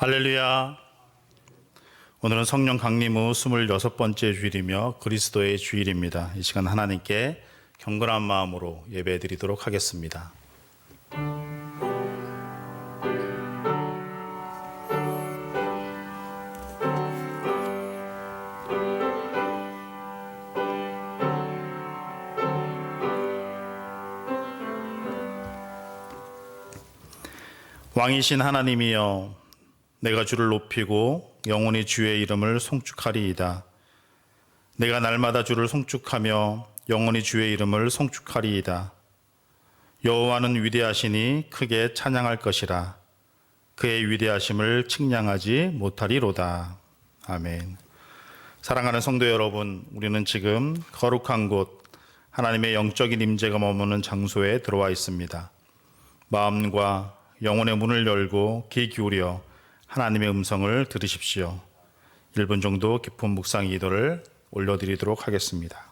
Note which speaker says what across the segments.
Speaker 1: 할렐루야. 오늘은 성령 강림 후 26번째 주일이며 그리스도의 주일입니다. 이 시간 하나님께 경건한 마음으로 예배 드리도록 하겠습니다. 왕이신 하나님이여, 내가 주를 높이고 영원히 주의 이름을 송축하리이다. 내가 날마다 주를 송축하며 영원히 주의 이름을 송축하리이다. 여호와는 위대하시니 크게 찬양할 것이라. 그의 위대하심을 측량하지 못하리로다. 아멘. 사랑하는 성도 여러분, 우리는 지금 거룩한 곳, 하나님의 영적인 임재가 머무는 장소에 들어와 있습니다. 마음과 영혼의 문을 열고 귀 기울여 하나님의 음성을 들으십시오. 1분 정도 깊은 묵상 기도를 올려드리도록 하겠습니다.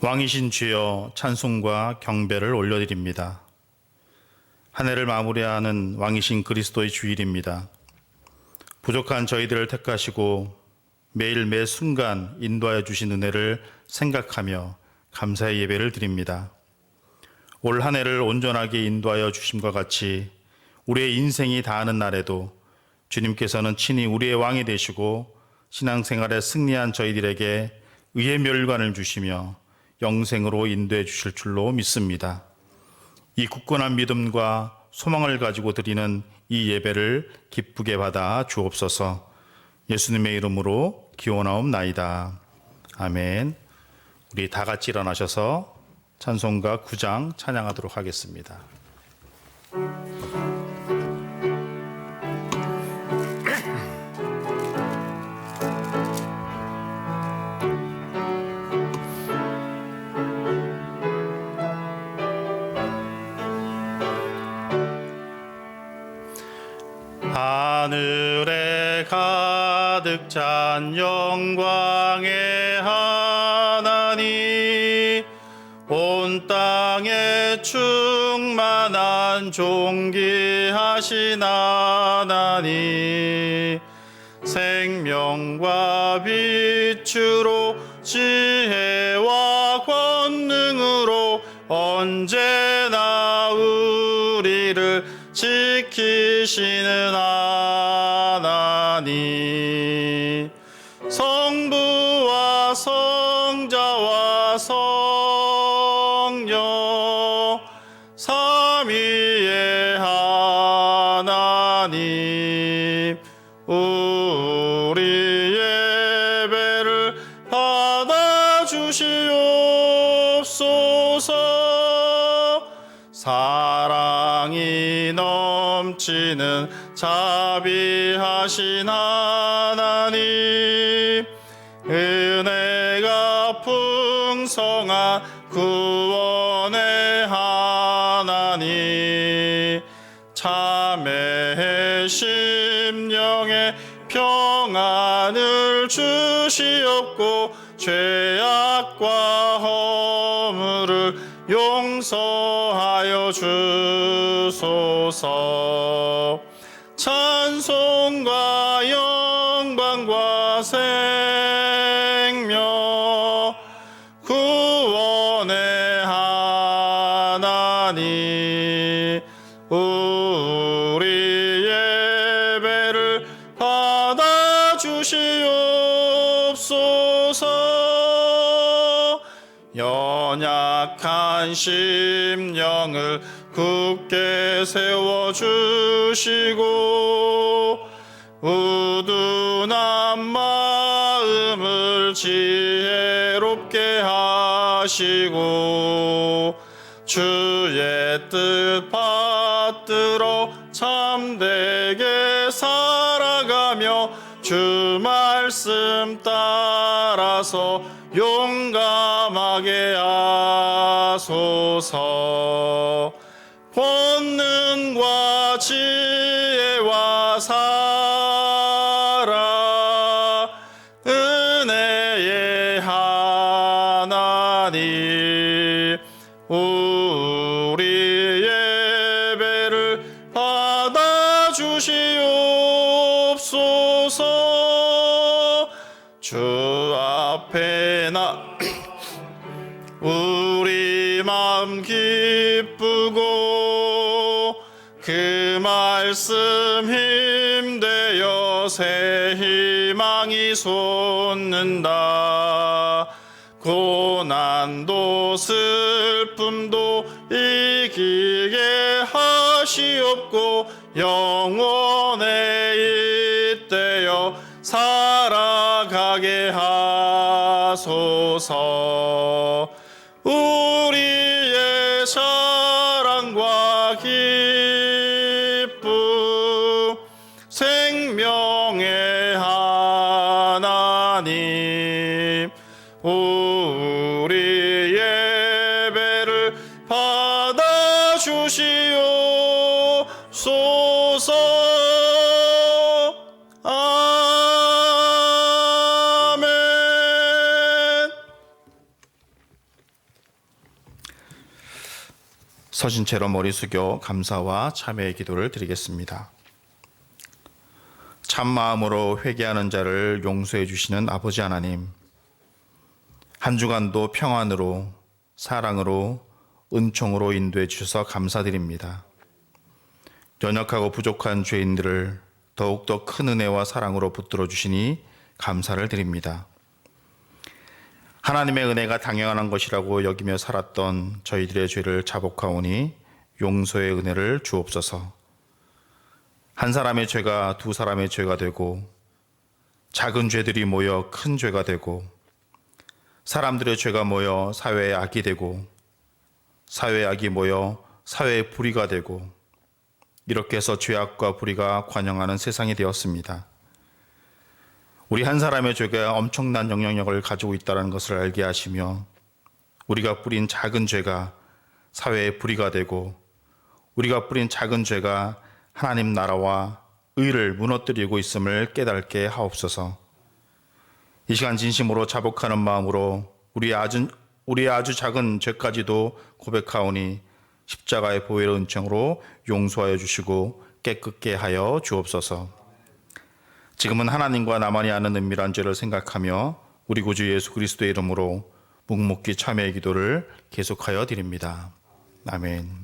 Speaker 1: 왕이신 주여, 찬송과 경배를 올려드립니다. 한 해를 마무리하는 왕이신 그리스도의 주일입니다. 부족한 저희들을 택하시고 매일 매 순간 인도하여 주신 은혜를 생각하며 감사의 예배를 드립니다. 올 한 해를 온전하게 인도하여 주심과 같이 우리의 인생이 다하는 날에도 주님께서는 친히 우리의 왕이 되시고 신앙생활에 승리한 저희들에게 의의 멸관을 주시며 영생으로 인도해 주실 줄로 믿습니다. 이 굳건한 믿음과 소망을 가지고 드리는 이 예배를 기쁘게 받아 주옵소서. 예수님의 이름으로 기원하옵나이다. 아멘. 우리 다 같이 일어나셔서 찬송가 9장 찬양하도록 하겠습니다. 하늘에 가득 찬 영광의 하나님, 온 땅에 충만한 존귀하신 하나님, 생명과 빛으로 지혜와 권능으로 언제나 우리를 지키시는 하나님, 성부와 성자와 성령 삼위의 하나님, 우리 예배를 받아주시옵소서. 사랑이 넘치는 자비하신 하나님, 은혜가 풍성한 구원의 하나님, 참회의 심령에 평안을 주시옵고 죄악 죄악과 허물을 용서하여 주소서. 찬송과 영광과 생명 구원의 하나님, 우리 예배를 받아주시옵소서. 연약한 심령을 굳게 세워주시고 우둔한 마음을 지혜롭게 하시고 주의 뜻 받들어 참되게 살아가며 주 말씀 따라서 용감하게 하소서. 권능과 지혜와 사랑 은혜의 하나님, 우리 예배를 받아주시옵소서. 주 앞에 우리 마음 기쁘고 그 말씀 힘되어 새 희망이 솟는다. 고난도 슬픔도 이기게 하시옵고 영원에 잇대어 살아가게 하소서. 우리의 사랑과 기쁨 생명의 하나님, 우리 예배를 받아주시옵소서. 서신 채로 머리 숙여 감사와 참회의 기도를 드리겠습니다. 참 마음으로 회개하는 자를 용서해 주시는 아버지 하나님, 한 주간도 평안으로 사랑으로 은총으로 인도해 주셔서 감사드립니다. 연약하고 부족한 죄인들을 더욱더 큰 은혜와 사랑으로 붙들어 주시니 감사를 드립니다. 하나님의 은혜가 당연한 것이라고 여기며 살았던 저희들의 죄를 자복하오니 용서의 은혜를 주옵소서. 한 사람의 죄가 두 사람의 죄가 되고 작은 죄들이 모여 큰 죄가 되고 사람들의 죄가 모여 사회의 악이 되고 사회의 악이 모여 사회의 불의가 되고 이렇게 해서 죄악과 불의가 관영하는 세상이 되었습니다. 우리 한 사람의 죄가 엄청난 영향력을 가지고 있다는 것을 알게 하시며 우리가 뿌린 작은 죄가 사회의 불의가 되고 우리가 뿌린 작은 죄가 하나님 나라와 의를 무너뜨리고 있음을 깨닫게 하옵소서. 이 시간 진심으로 자복하는 마음으로 우리의 아주 작은 죄까지도 고백하오니 십자가의 보혈의 은총으로 용서하여 주시고 깨끗게 하여 주옵소서. 지금은 하나님과 나만이 아는 은밀한 죄를 생각하며 우리 구주 예수 그리스도의 이름으로 묵묵히 참회의 기도를 계속하여 드립니다. 아멘.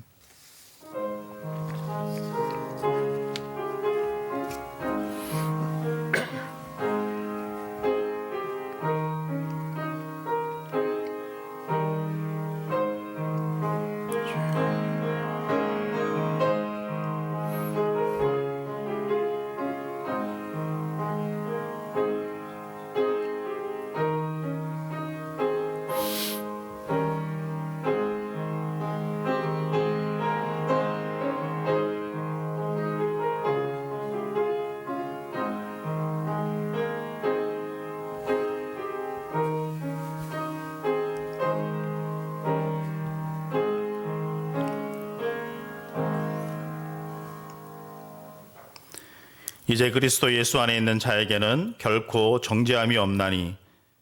Speaker 1: 이제 그리스도 예수 안에 있는 자에게는 결코 정죄함이 없나니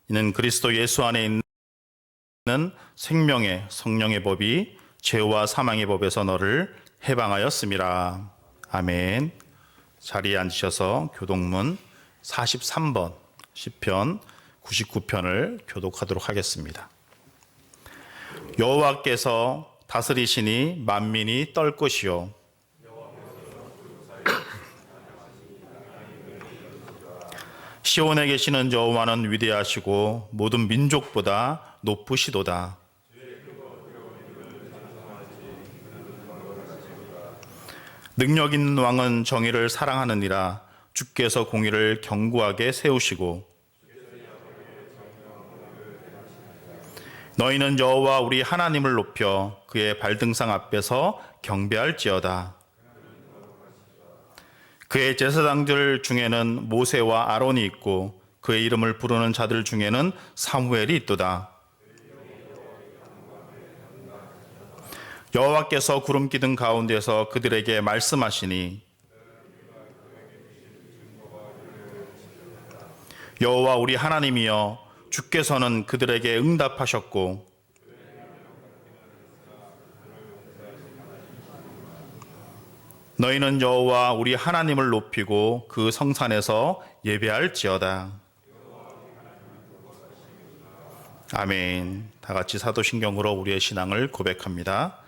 Speaker 1: 이는 그리스도 예수 안에 있는 생명의 성령의 법이 죄와 사망의 법에서 너를 해방하였음이라. 아멘. 자리에 앉으셔서 교독문 43번 시편 99편을 교독하도록 하겠습니다. 여호와께서 다스리시니 만민이 떨 것이요 시온에 계시는 여호와는 위대하시고 모든 민족보다 높으시도다. 능력 있는 왕은 정의를 사랑하느니라. 주께서 공의를 견고하게 세우시고 너희는 여호와 우리 하나님을 높여 그의 발등상 앞에서 경배할지어다. 그의 제사장들 중에는 모세와 아론이 있고 그의 이름을 부르는 자들 중에는 사무엘이 있도다. 여호와께서 구름 기둥 가운데서 그들에게 말씀하시니 여호와 우리 하나님이여 주께서는 그들에게 응답하셨고 너희는 여호와 우리 하나님을 높이고 그 성산에서 예배할지어다. 아멘. 다 같이 사도신경으로 우리의 신앙을 고백합니다.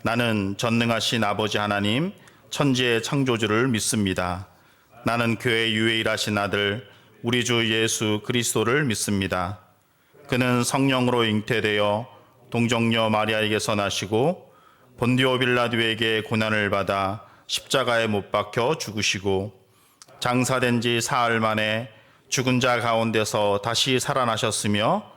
Speaker 1: 나는 전능하신 아버지 하나님 천지의 창조주를 믿습니다. 나는 그의 유일하신 아들 우리 주 예수 그리스도를 믿습니다. 그는 성령으로 잉태되어 동정녀 마리아에게서 나시고 본디오 빌라도에게 고난을 받아 십자가에 못 박혀 죽으시고 장사된 지 사흘 만에 죽은 자 가운데서 다시 살아나셨으며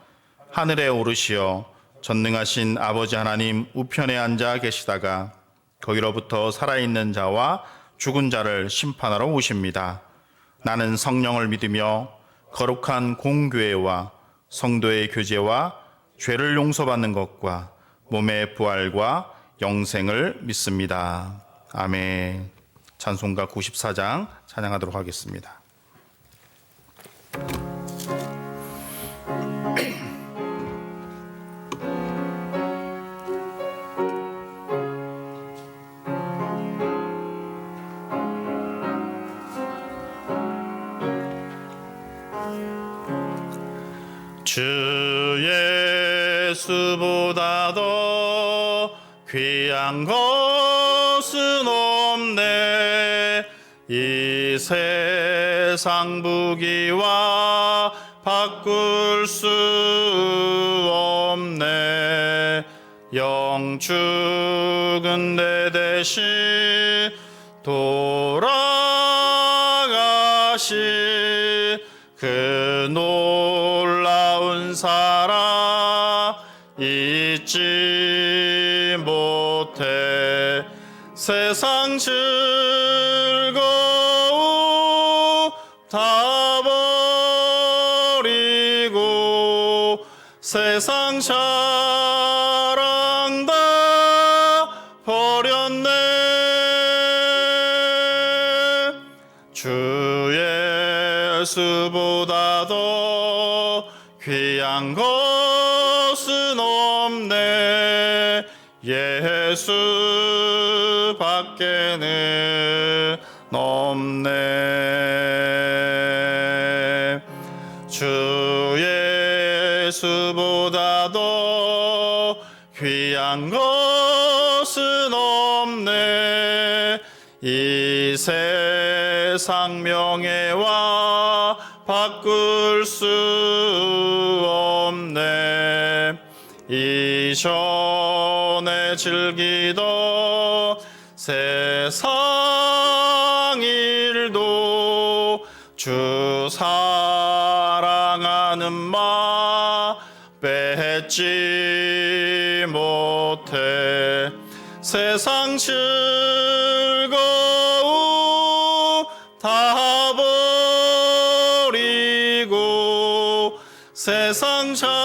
Speaker 1: 하늘에 오르시어 전능하신 아버지 하나님 우편에 앉아 계시다가 거기로부터 살아있는 자와 죽은 자를 심판하러 오십니다. 나는 성령을 믿으며 거룩한 공교회와 성도의 교제와 죄를 용서받는 것과 몸의 부활과 영생을 믿습니다. 아멘. 찬송가 94장 찬양하도록 하겠습니다. 주 예수보다 더 귀한 것은 없네. 이 세상 부귀와 바꿀 수 없네. 영축은 내 대신 돌아가시 그 놀라운 사랑 잊지 못해. 세상 즐거움 다 버리고 세상 사랑 다 버렸네. 주 예수보다 더 귀한 것은 없네. 예수 밖에는 없네. 주 예수보다 더 귀한 것은 없네. 이 세상 명예와 바꿀 수 없네. 이전에 즐기던 세상 일도 주 사랑하는 마 뺏지 못해. 세상 즐거움 다 버리고 세상 사랑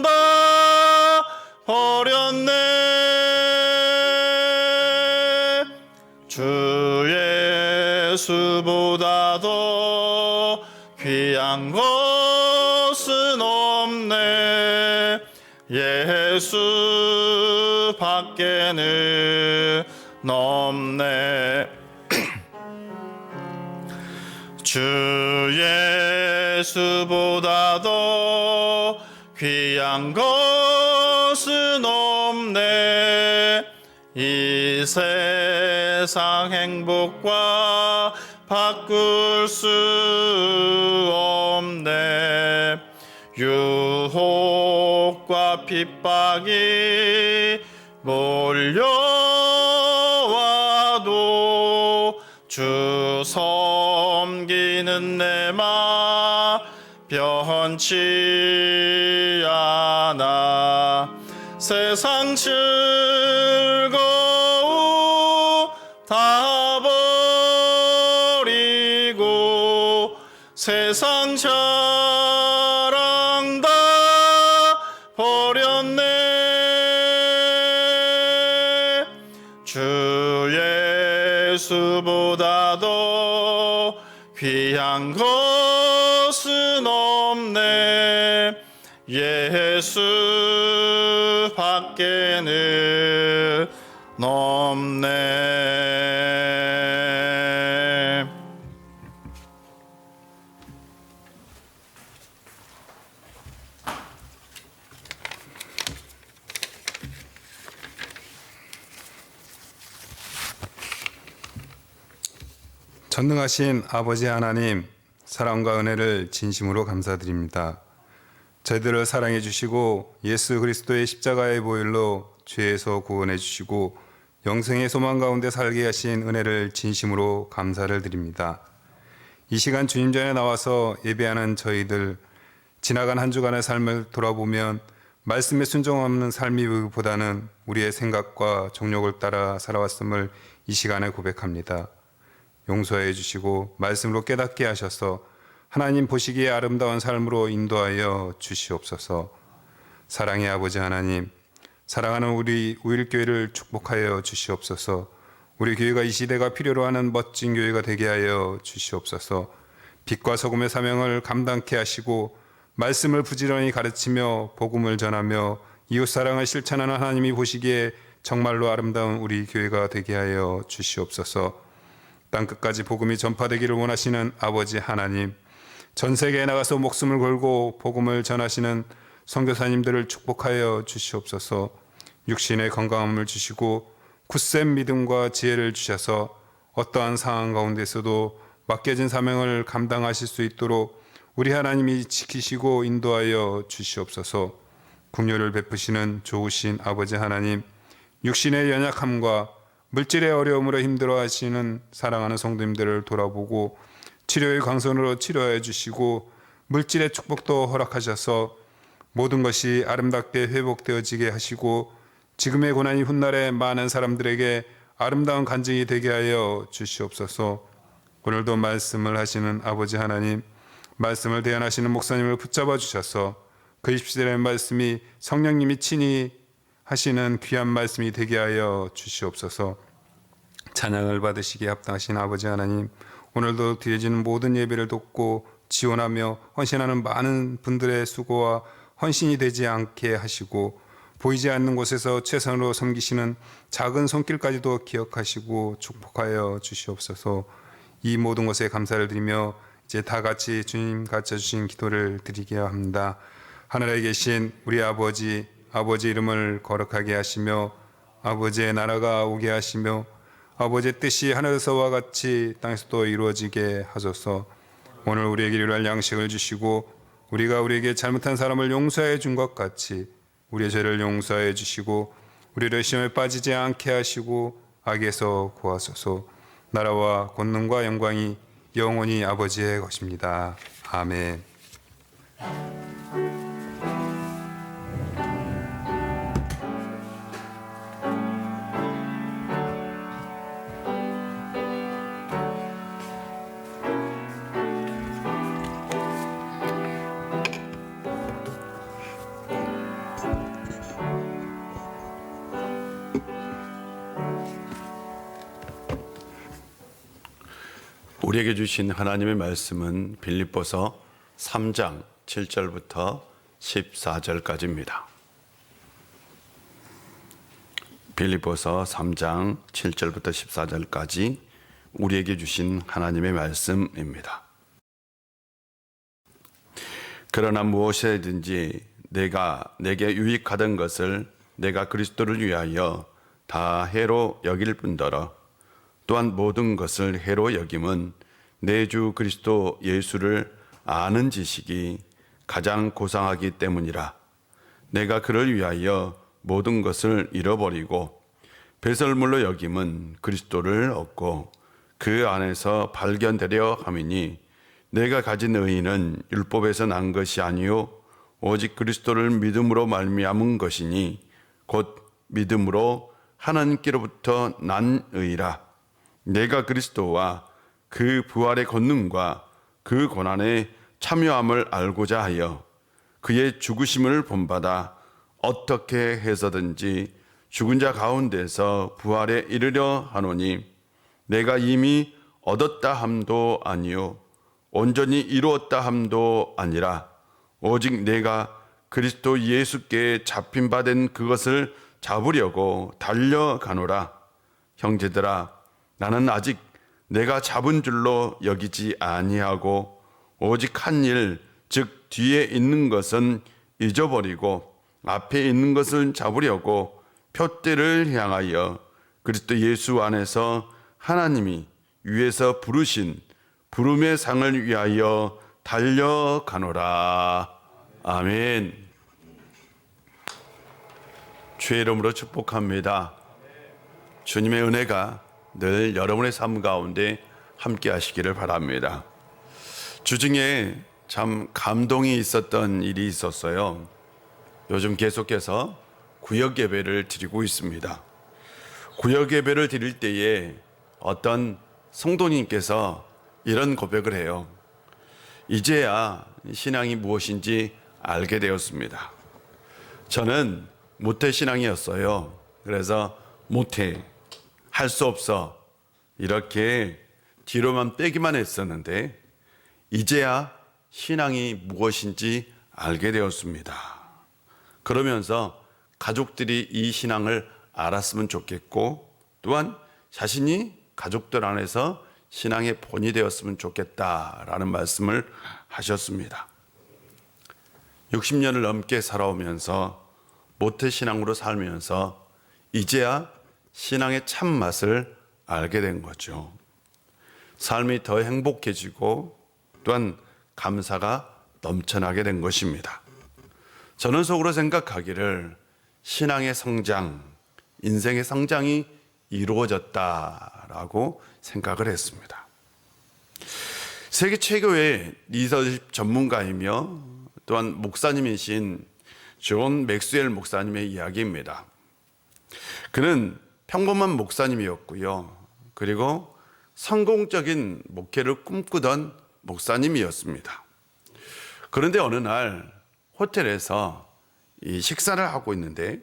Speaker 1: 다 버렸네. 주 예수보다 더 귀한 것은 없네. 예수 밖에는 없네. 주 예수보다 더 귀한 것은 없네. 이 세상 행복과 바꿀 수 없네. 유혹과 핍박이 몰려와도 주 섬기는 내 마 변치 않아. 세상 즐거움 다 버리고 세상 자랑 다 버렸네. 주 예수보다 더 귀한 것은 없네. 예수 밖에는 없네.
Speaker 2: 전능하신 아버지 하나님, 사랑과 은혜를 진심으로 감사드립니다. 저희들을 사랑해 주시고 예수 그리스도의 십자가의 보혈로 죄에서 구원해 주시고 영생의 소망 가운데 살게 하신 은혜를 진심으로 감사를 드립니다. 이 시간 주님 전에 나와서 예배하는 저희들, 지나간 한 주간의 삶을 돌아보면 말씀에 순종하는 삶이보다는 우리의 생각과 정욕을 따라 살아왔음을 이 시간에 고백합니다. 용서해 주시고 말씀으로 깨닫게 하셔서 하나님 보시기에 아름다운 삶으로 인도하여 주시옵소서. 사랑의 아버지 하나님, 사랑하는 우리 우일교회를 축복하여 주시옵소서. 우리 교회가 이 시대가 필요로 하는 멋진 교회가 되게 하여 주시옵소서. 빛과 소금의 사명을 감당케 하시고 말씀을 부지런히 가르치며 복음을 전하며 이웃사랑을 실천하는 하나님이 보시기에 정말로 아름다운 우리 교회가 되게 하여 주시옵소서. 땅끝까지 복음이 전파되기를 원하시는 아버지 하나님, 전 세계에 나가서 목숨을 걸고 복음을 전하시는 선교사님들을 축복하여 주시옵소서. 육신의 건강함을 주시고 굳센 믿음과 지혜를 주셔서 어떠한 상황 가운데서도 맡겨진 사명을 감당하실 수 있도록 우리 하나님이 지키시고 인도하여 주시옵소서. 긍휼을 베푸시는 좋으신 아버지 하나님, 육신의 연약함과 물질의 어려움으로 힘들어하시는 사랑하는 성도님들을 돌아보고 치료의 광선으로 치료해 주시고 물질의 축복도 허락하셔서 모든 것이 아름답게 회복되어지게 하시고 지금의 고난이 훗날에 많은 사람들에게 아름다운 간증이 되게 하여 주시옵소서. 오늘도 말씀을 하시는 아버지 하나님, 말씀을 대언하시는 목사님을 붙잡아 주셔서 그 20시대의 말씀이 성령님이 친히 하시는 귀한 말씀이 되게 하여 주시옵소서. 찬양을 받으시기에 합당하신 아버지 하나님, 오늘도 드려지는 모든 예배를 돕고 지원하며 헌신하는 많은 분들의 수고와 헌신이 되지 않게 하시고 보이지 않는 곳에서 최선으로 섬기시는 작은 손길까지도 기억하시고 축복하여 주시옵소서. 이 모든 것에 감사를 드리며 이제 다 같이 주님 가르쳐주신 기도를 드리게야 합니다. 하늘에 계신 우리 아버지 이름을 거룩하게 하시며 아버지의 나라가 오게 하시며 아버지의 뜻이 하늘에서와 같이 땅에서도 이루어지게 하소서. 오늘 우리에게 일할 양식을 주시고 우리가 우리에게 잘못한 사람을 용서해 준 것 같이 우리의 죄를 용서해 주시고 우리를 시험에 빠지지 않게 하시고 악에서 구하소서. 나라와 권능과 영광이 영원히 아버지의 것입니다. 아멘.
Speaker 3: 우리에게 주신 하나님의 말씀은 빌립보서 3장 7절부터 14절까지입니다. 빌립보서 3장 7절부터 14절까지 우리에게 주신 하나님의 말씀입니다. 그러나 무엇이든지 내게 유익하던 것을 내가 그리스도를 위하여 다 해로 여길 뿐더러 또한 모든 것을 해로 여김은 내 주 그리스도 예수를 아는 지식이 가장 고상하기 때문이라. 내가 그를 위하여 모든 것을 잃어버리고 배설물로 여김은 그리스도를 얻고 그 안에서 발견되려 함이니 내가 가진 의의는 율법에서 난 것이 아니요 오직 그리스도를 믿음으로 말미암은 것이니 곧 믿음으로 하나님께로부터 난 의라. 내가 그리스도와 그 부활의 권능과 그 고난에 참여함을 알고자 하여 그의 죽으심을 본받아 어떻게 해서든지 죽은 자 가운데서 부활에 이르려 하노니 내가 이미 얻었다 함도 아니요 온전히 이루었다 함도 아니라 오직 내가 그리스도 예수께 잡힌 바 된 그것을 잡으려고 달려가노라. 형제들아, 나는 아직 내가 잡은 줄로 여기지 아니하고 오직 한 일, 즉 뒤에 있는 것은 잊어버리고 앞에 있는 것을 잡으려고 표대를 향하여 그리스도 예수 안에서 하나님이 위에서 부르신 부름의 상을 위하여 달려가노라. 아멘. 주의 이름으로 축복합니다. 주님의 은혜가 늘 여러분의 삶 가운데 함께 하시기를 바랍니다. 주중에 참 감동이 있었던 일이 있었어요. 요즘 계속해서 구역 예배를 드리고 있습니다. 구역 예배를 드릴 때에 어떤 성도님께서 이런 고백을 해요. 이제야 신앙이 무엇인지 알게 되었습니다. 저는 모태신앙이었어요. 그래서 모태, 할 수 없어, 이렇게 뒤로만 빼기만 했었는데 이제야 신앙이 무엇인지 알게 되었습니다. 그러면서 가족들이 이 신앙을 알았으면 좋겠고 또한 자신이 가족들 안에서 신앙의 본이 되었으면 좋겠다라는 말씀을 하셨습니다. 60년을 넘게 살아오면서 모태신앙으로 살면서 이제야 신앙의 참맛을 알게 된 거죠. 삶이 더 행복해지고 또한 감사가 넘쳐나게 된 것입니다. 저는 속으로 생각하기를 신앙의 성장, 인생의 성장이 이루어졌다라고 생각을 했습니다. 세계 최고의 리더십 전문가이며 또한 목사님이신 존 맥스웰 목사님의 이야기입니다. 그는 평범한 목사님이었고요. 그리고 성공적인 목회를 꿈꾸던 목사님이었습니다. 그런데 어느 날 호텔에서 이 식사를 하고 있는데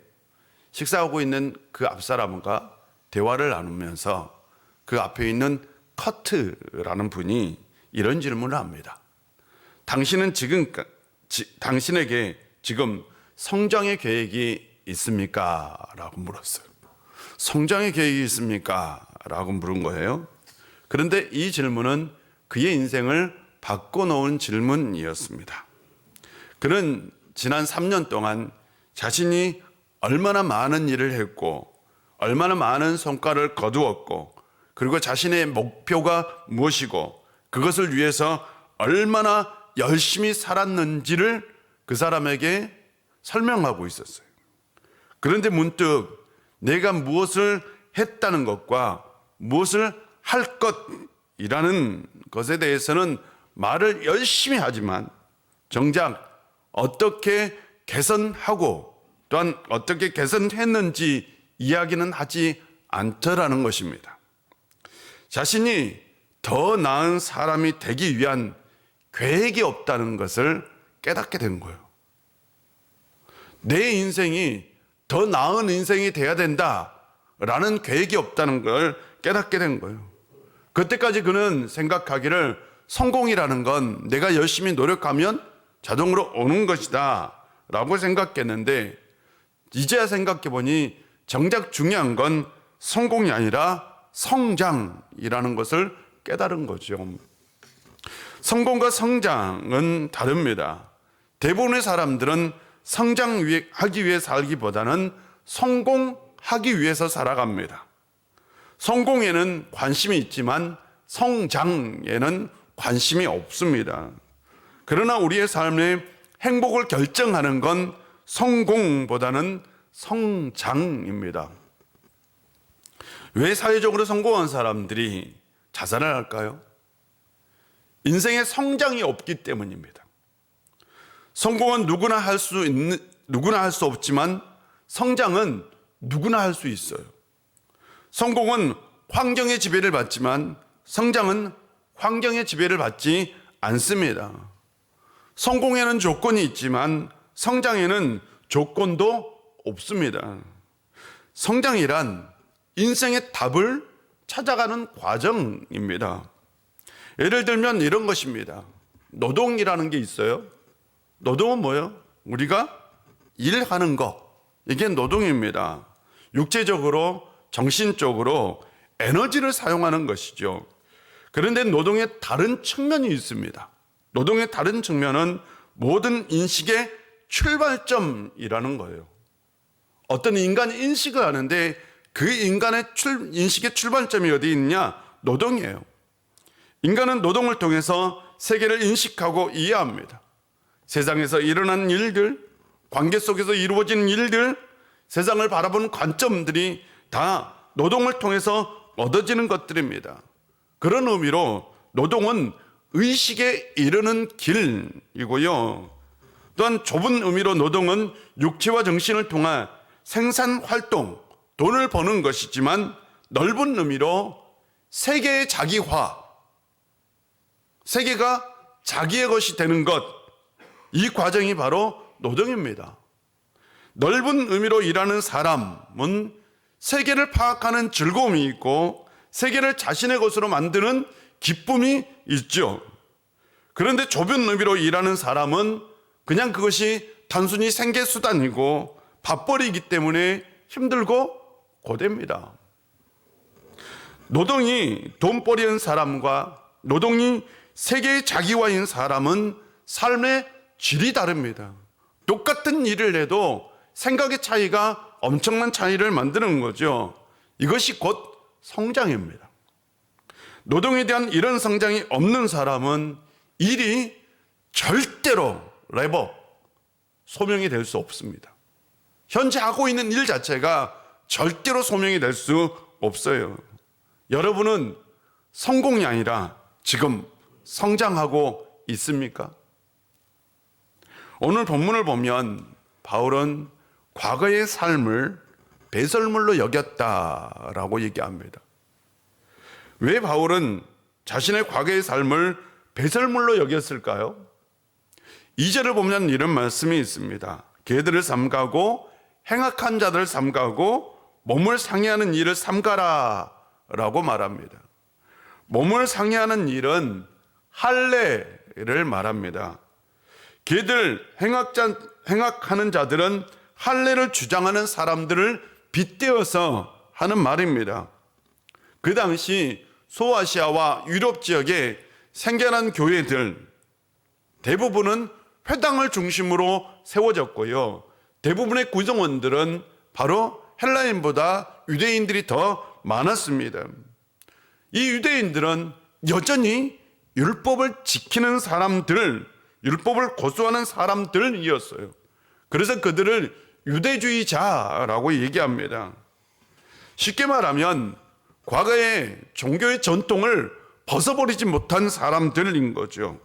Speaker 3: 식사하고 있는 그 앞사람과 대화를 나누면서 그 앞에 있는 커트라는 분이 이런 질문을 합니다. 당신에게 지금 성장의 계획이 있습니까? 라고 물었어요. 성장의 계획이 있습니까? 라고 물은 거예요. 그런데 이 질문은 그의 인생을 바꿔놓은 질문이었습니다. 그는 지난 3년 동안 자신이 얼마나 많은 일을 했고 얼마나 많은 성과를 거두었고 그리고 자신의 목표가 무엇이고 그것을 위해서 얼마나 열심히 살았는지를 그 사람에게 설명하고 있었어요. 그런데 문득 내가 무엇을 했다는 것과 무엇을 할 것이라는 것에 대해서는 말을 열심히 하지만 정작 어떻게 개선하고 또한 어떻게 개선했는지 이야기는 하지 않더라는 것입니다. 자신이 더 나은 사람이 되기 위한 계획이 없다는 것을 깨닫게 된 거예요. 내 인생이 더 나은 인생이 돼야 된다라는 계획이 없다는 걸 깨닫게 된 거예요. 그때까지 그는 생각하기를 성공이라는 건 내가 열심히 노력하면 자동으로 오는 것이다 라고 생각했는데 이제야 생각해 보니 정작 중요한 건 성공이 아니라 성장이라는 것을 깨달은 거죠. 성공과 성장은 다릅니다. 대부분의 사람들은 성장하기 위해 살기보다는 성공하기 위해서 살아갑니다. 성공에는 관심이 있지만 성장에는 관심이 없습니다. 그러나 우리의 삶의 행복을 결정하는 건 성공보다는 성장입니다. 왜 사회적으로 성공한 사람들이 자살을 할까요? 인생에 성장이 없기 때문입니다. 성공은 누구나 할 수 없지만 성장은 누구나 할 수 있어요. 성공은 환경의 지배를 받지만 성장은 환경의 지배를 받지 않습니다. 성공에는 조건이 있지만 성장에는 조건도 없습니다. 성장이란 인생의 답을 찾아가는 과정입니다. 예를 들면 이런 것입니다. 노동이라는 게 있어요. 노동은 뭐예요? 우리가 일하는 거. 이게 노동입니다. 육체적으로, 정신적으로 에너지를 사용하는 것이죠. 그런데 노동의 다른 측면이 있습니다. 노동의 다른 측면은 모든 인식의 출발점이라는 거예요. 어떤 인간이 인식을 하는데 그 인간의 인식의 출발점이 어디 있냐? 노동이에요. 인간은 노동을 통해서 세계를 인식하고 이해합니다. 세상에서 일어나는 일들, 관계 속에서 이루어지는 일들, 세상을 바라보는 관점들이 다 노동을 통해서 얻어지는 것들입니다. 그런 의미로 노동은 의식에 이르는 길이고요. 또한 좁은 의미로 노동은 육체와 정신을 통한 생산 활동, 돈을 버는 것이지만 넓은 의미로 세계의 자기화, 세계가 자기의 것이 되는 것, 이 과정이 바로 노동입니다. 넓은 의미로 일하는 사람은 세계를 파악하는 즐거움이 있고 세계를 자신의 것으로 만드는 기쁨이 있죠. 그런데 좁은 의미로 일하는 사람은 그냥 그것이 단순히 생계수단이고 밥벌이이기 때문에 힘들고 고됩니다. 노동이 돈벌이인 사람과 노동이 세계의 자기화인 사람은 삶의 질이 다릅니다. 똑같은 일을 해도 생각의 차이가 엄청난 차이를 만드는 거죠. 이것이 곧 성장입니다. 노동에 대한 이런 성장이 없는 사람은 일이 절대로 소명이 될 수 없습니다. 현재 하고 있는 일 자체가 절대로 소명이 될 수 없어요. 여러분은 성공이 아니라 지금 성장하고 있습니까? 오늘 본문을 보면 바울은 과거의 삶을 배설물로 여겼다라고 얘기합니다. 왜 바울은 자신의 과거의 삶을 배설물로 여겼을까요? 2절을 보면 이런 말씀이 있습니다. 개들을 삼가고 행악한 자들을 삼가고 몸을 상해하는 일을 삼가라 라고 말합니다. 몸을 상해하는 일은 할례를 말합니다. 개들 행악하는 자들은 할례를 주장하는 사람들을 빗대어서 하는 말입니다. 그 당시 소아시아와 유럽 지역에 생겨난 교회들 대부분은 회당을 중심으로 세워졌고요. 대부분의 구성원들은 바로 헬라인보다 유대인들이 더 많았습니다. 이 유대인들은 여전히 율법을 지키는 사람들, 율법을 고수하는 사람들이었어요. 그래서 그들을 유대주의자라고 얘기합니다. 쉽게 말하면 과거의 종교의 전통을 벗어버리지 못한 사람들인 거죠.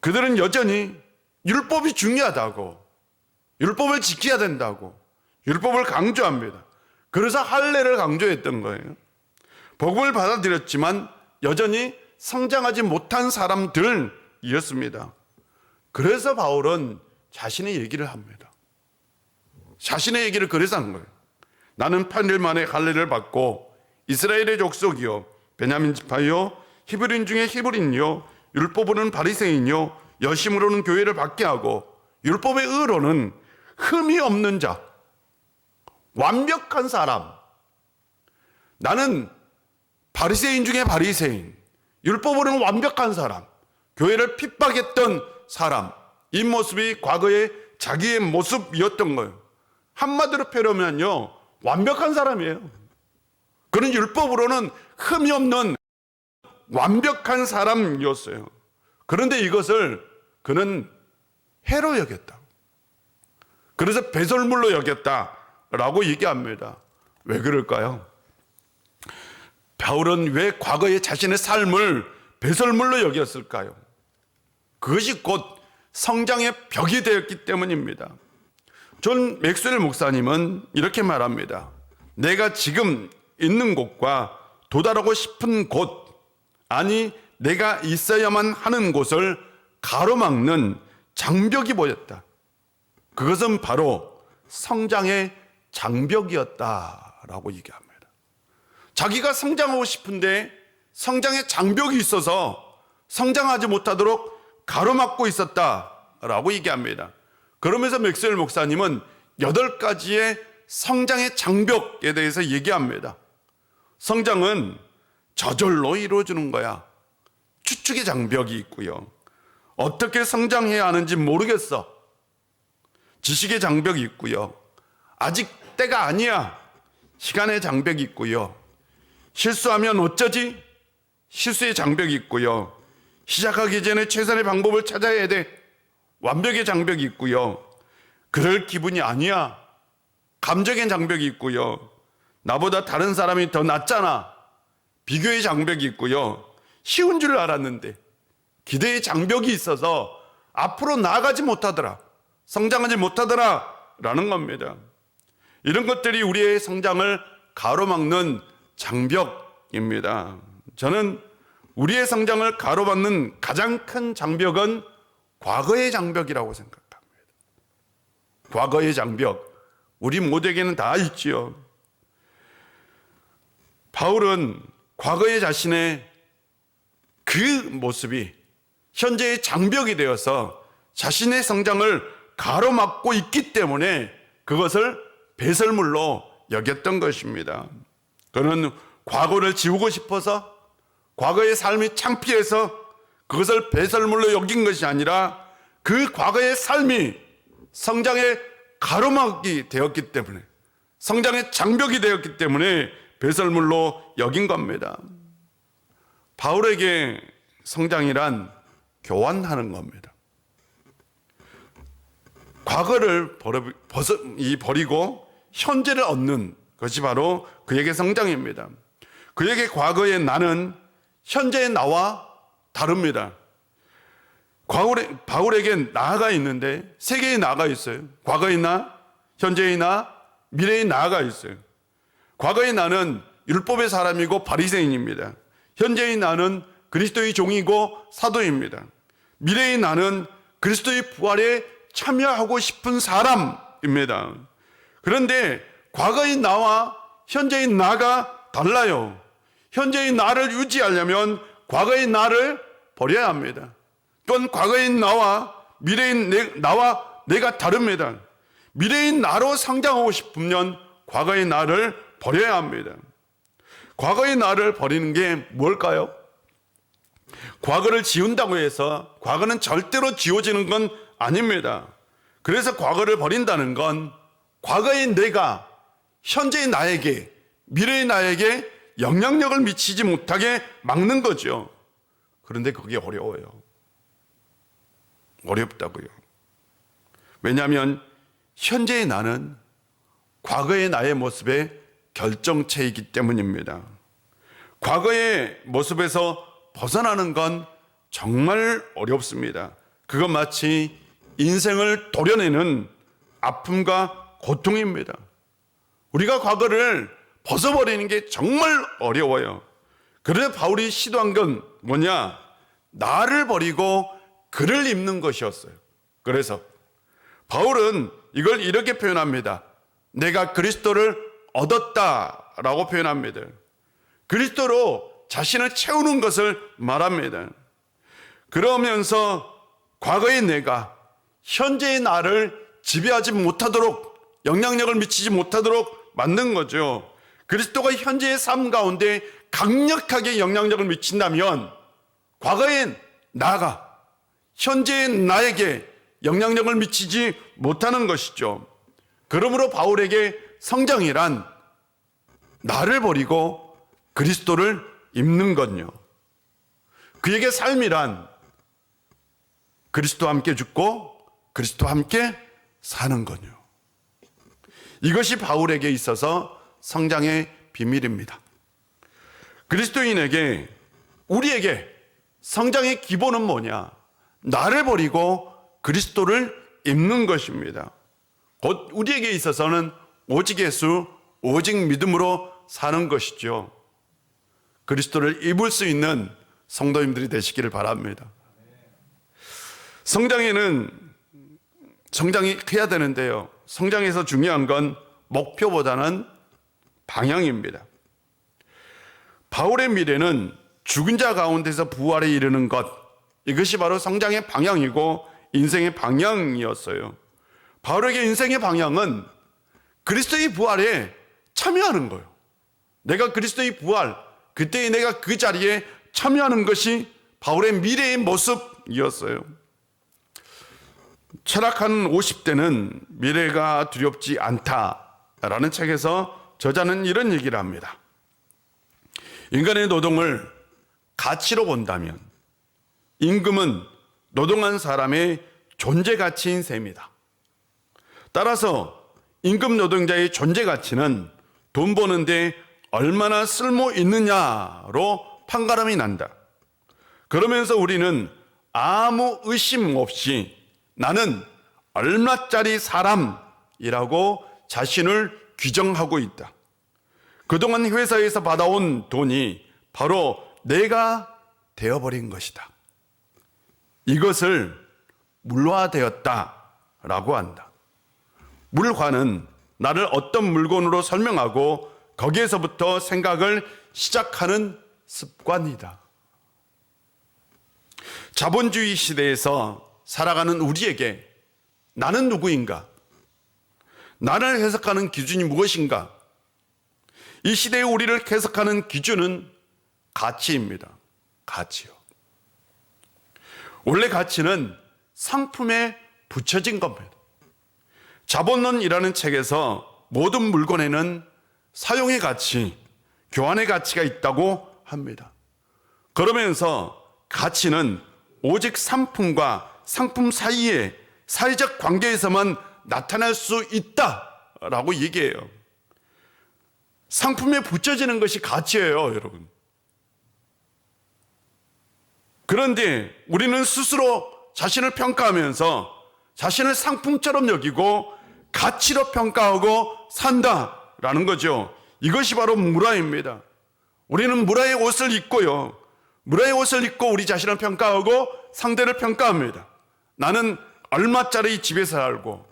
Speaker 3: 그들은 여전히 율법이 중요하다고, 율법을 지켜야 된다고, 율법을 강조합니다. 그래서 할례를 강조했던 거예요. 복음을 받아들였지만 여전히 성장하지 못한 사람들이었습니다. 그래서 바울은 자신의 얘기를 합니다. 자신의 얘기를 그래서 한 거예요. 나는 8일 만에 할례를 받고 이스라엘의 족속이요 베냐민 지파요 히브리인 중에 히브리인요 율법으로는 바리새인요 여심으로는 교회를 받게 하고 율법의 의로는 흠이 없는 자 완벽한 사람. 나는 바리새인 중에 바리새인, 율법으로는 완벽한 사람, 교회를 핍박했던 사람, 이 모습이 과거의 자기의 모습이었던 거예요. 한마디로 표현하면요, 완벽한 사람이에요. 그는 율법으로는 흠이 없는 완벽한 사람이었어요. 그런데 이것을 그는 해로 여겼다. 그래서 배설물로 여겼다라고 얘기합니다. 왜 그럴까요? 바울은 왜 과거의 자신의 삶을 배설물로 여겼을까요? 그것이 곧 성장의 벽이 되었기 때문입니다. 존 맥스웰 목사님은 이렇게 말합니다. 내가 지금 있는 곳과 도달하고 싶은 곳, 아니 내가 있어야만 하는 곳을 가로막는 장벽이 보였다. 그것은 바로 성장의 장벽이었다라고 얘기합니다. 자기가 성장하고 싶은데 성장의 장벽이 있어서 성장하지 못하도록 가로막고 있었다라고 얘기합니다. 그러면서 맥스웰 목사님은 8가지의 성장의 장벽에 대해서 얘기합니다. 성장은 저절로 이루어지는 거야. 추측의 장벽이 있고요. 어떻게 성장해야 하는지 모르겠어. 지식의 장벽이 있고요. 아직 때가 아니야. 시간의 장벽이 있고요. 실수하면 어쩌지? 실수의 장벽이 있고요. 시작하기 전에 최선의 방법을 찾아야 돼. 완벽의 장벽이 있고요. 그럴 기분이 아니야. 감정의 장벽이 있고요. 나보다 다른 사람이 더 낫잖아. 비교의 장벽이 있고요. 쉬운 줄 알았는데 기대의 장벽이 있어서 앞으로 나아가지 못하더라. 성장하지 못하더라 라는 겁니다. 이런 것들이 우리의 성장을 가로막는 장벽입니다. 저는 우리의 성장을 가로막는 가장 큰 장벽은 과거의 장벽이라고 생각합니다. 과거의 장벽, 우리 모두에게는 다 있지요. 바울은 과거의 자신의 그 모습이 현재의 장벽이 되어서 자신의 성장을 가로막고 있기 때문에 그것을 배설물로 여겼던 것입니다. 그는 과거를 지우고 싶어서, 과거의 삶이 창피해서 그것을 배설물로 여긴 것이 아니라 그 과거의 삶이 성장의 가로막이 되었기 때문에, 성장의 장벽이 되었기 때문에 배설물로 여긴 겁니다. 바울에게 성장이란 교환하는 겁니다. 과거를 버리고 현재를 얻는 것이 바로 그에게 성장입니다. 그에게 과거의 나는 현재의 나와 다릅니다. 바울에게 나가 있는데 세 개의 나가 있어요. 과거의 나, 현재의 나, 미래의 나가 있어요. 과거의 나는 율법의 사람이고 바리새인입니다. 현재의 나는 그리스도의 종이고 사도입니다. 미래의 나는 그리스도의 부활에 참여하고 싶은 사람입니다. 그런데 과거의 나와 현재의 나가 달라요. 현재의 나를 유지하려면 과거의 나를 버려야 합니다. 또한 과거의 나와 미래의 나와 내가 다릅니다. 미래의 나로 성장하고 싶으면 과거의 나를 버려야 합니다. 과거의 나를 버리는 게 뭘까요? 과거를 지운다고 해서 과거는 절대로 지워지는 건 아닙니다. 그래서 과거를 버린다는 건 과거의 내가 현재의 나에게, 미래의 나에게 영향력을 미치지 못하게 막는 거죠. 그런데 그게 어려워요. 어렵다고요. 왜냐하면 현재의 나는 과거의 나의 모습의 결정체이기 때문입니다. 과거의 모습에서 벗어나는 건 정말 어렵습니다. 그건 마치 인생을 도려내는 아픔과 고통입니다. 우리가 과거를 벗어버리는 게 정말 어려워요. 그래서 바울이 시도한 건 뭐냐? 나를 버리고 그를 입는 것이었어요. 그래서 바울은 이걸 이렇게 표현합니다. 내가 그리스도를 얻었다라고 표현합니다. 그리스도로 자신을 채우는 것을 말합니다. 그러면서 과거의 내가 현재의 나를 지배하지 못하도록, 영향력을 미치지 못하도록 만든 거죠. 그리스도가 현재의 삶 가운데 강력하게 영향력을 미친다면 과거엔 나가 현재의 나에게 영향력을 미치지 못하는 것이죠. 그러므로 바울에게 성장이란 나를 버리고 그리스도를 입는 건요. 그에게 삶이란 그리스도와 함께 죽고 그리스도와 함께 사는 건요. 이것이 바울에게 있어서 성장의 비밀입니다. 그리스도인에게, 우리에게 성장의 기본은 뭐냐? 나를 버리고 그리스도를 입는 것입니다. 곧 우리에게 있어서는 오직 예수, 오직 믿음으로 사는 것이죠. 그리스도를 입을 수 있는 성도님들이 되시기를 바랍니다. 성장이 해야 되는데요. 성장에서 중요한 건 목표보다는 방향입니다. 바울의 미래는 죽은 자 가운데서 부활에 이르는 것, 이것이 바로 성장의 방향이고 인생의 방향이었어요. 바울에게 인생의 방향은 그리스도의 부활에 참여하는 거예요. 내가 그리스도의 부활, 그때 내가 그 자리에 참여하는 것이 바울의 미래의 모습이었어요. 철학하는 50대는 미래가 두렵지 않다라는 책에서 저자는 이런 얘기를 합니다. 인간의 노동을 가치로 본다면 임금은 노동한 사람의 존재 가치인 셈이다. 따라서 임금 노동자의 존재 가치는 돈 버는데 얼마나 쓸모 있느냐로 판가름이 난다. 그러면서 우리는 아무 의심 없이 나는 얼마짜리 사람이라고 자신을 규정하고 있다. 그동안 회사에서 받아온 돈이 바로 내가 되어버린 것이다. 이것을 물화되었다라고 한다. 물화는 나를 어떤 물건으로 설명하고 거기에서부터 생각을 시작하는 습관이다. 자본주의 시대에서 살아가는 우리에게 나는 누구인가? 나를 해석하는 기준이 무엇인가? 이 시대의 우리를 해석하는 기준은 가치입니다. 가치요. 원래 가치는 상품에 붙여진 겁니다. 자본론이라는 책에서 모든 물건에는 사용의 가치, 교환의 가치가 있다고 합니다. 그러면서 가치는 오직 상품과 상품 사이의 사회적 관계에서만 나타날 수 있다라고 얘기해요. 상품에 붙여지는 것이 가치예요, 여러분. 그런데 우리는 스스로 자신을 평가하면서 자신을 상품처럼 여기고 가치로 평가하고 산다라는 거죠. 이것이 바로 물화입니다. 우리는 물화의 옷을 입고요. 물화의 옷을 입고 우리 자신을 평가하고 상대를 평가합니다. 나는 얼마짜리 집에서 살고,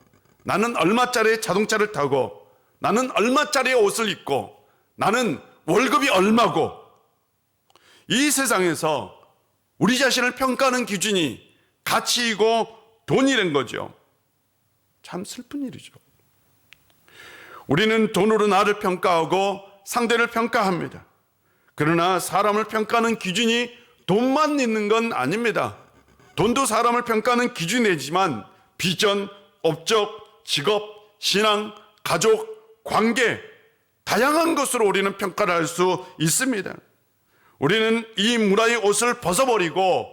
Speaker 3: 나는 얼마짜리 자동차를 타고, 나는 얼마짜리의 옷을 입고, 나는 월급이 얼마고. 이 세상에서 우리 자신을 평가하는 기준이 가치이고 돈이란 거죠. 참 슬픈 일이죠. 우리는 돈으로 나를 평가하고 상대를 평가합니다. 그러나 사람을 평가하는 기준이 돈만 있는 건 아닙니다. 돈도 사람을 평가하는 기준이지만 비전, 업적, 직업, 신앙, 가족, 관계, 다양한 것으로 우리는 평가를 할 수 있습니다. 우리는 이 물화의 옷을 벗어버리고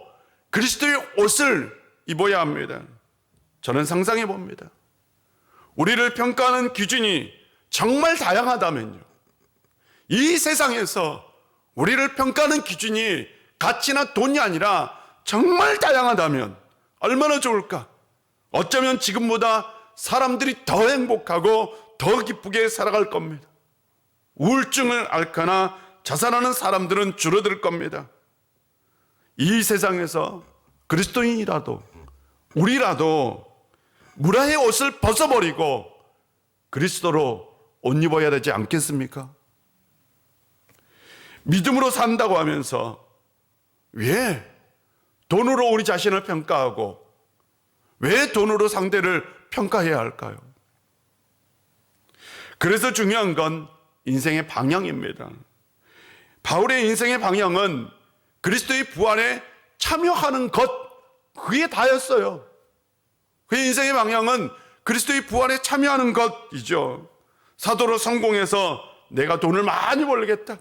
Speaker 3: 그리스도의 옷을 입어야 합니다. 저는 상상해 봅니다. 우리를 평가하는 기준이 정말 다양하다면요. 이 세상에서 우리를 평가하는 기준이 가치나 돈이 아니라 정말 다양하다면 얼마나 좋을까? 어쩌면 지금보다 사람들이 더 행복하고 더 기쁘게 살아갈 겁니다. 우울증을 앓거나 자살하는 사람들은 줄어들 겁니다. 이 세상에서 그리스도인이라도 우리라도 물화의 옷을 벗어버리고 그리스도로 옷 입어야 되지 않겠습니까? 믿음으로 산다고 하면서 왜 돈으로 우리 자신을 평가하고 왜 돈으로 상대를 평가해야 할까요? 그래서 중요한 건 인생의 방향입니다. 바울의 인생의 방향은 그리스도의 부활에 참여하는 것, 그게 다였어요. 그의 인생의 방향은 그리스도의 부활에 참여하는 것이죠. 사도로 성공해서 내가 돈을 많이 벌겠다.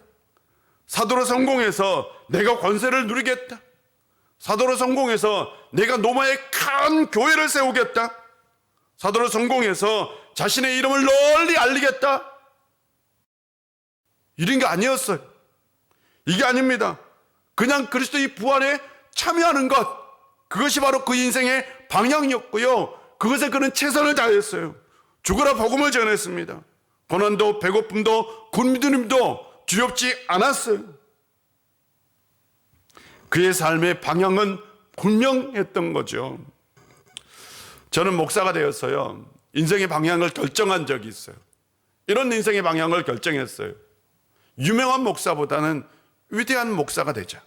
Speaker 3: 사도로 성공해서 내가 권세를 누리겠다. 사도로 성공해서 내가 로마에 큰 교회를 세우겠다. 사도로 성공해서 자신의 이름을 널리 알리겠다. 이런 게 아니었어요. 이게 아닙니다. 그냥 그리스도의 부활에 참여하는 것, 그것이 바로 그 인생의 방향이었고요. 그것에 그는 최선을 다했어요. 죽으라 복음을 전했습니다. 고난도 배고픔도 굶주림도 두렵지 않았어요. 그의 삶의 방향은 분명했던 거죠. 저는 목사가 되었어요. 인생의 방향을 결정한 적이 있어요. 이런 인생의 방향을 결정했어요. 유명한 목사보다는 위대한 목사가 되자.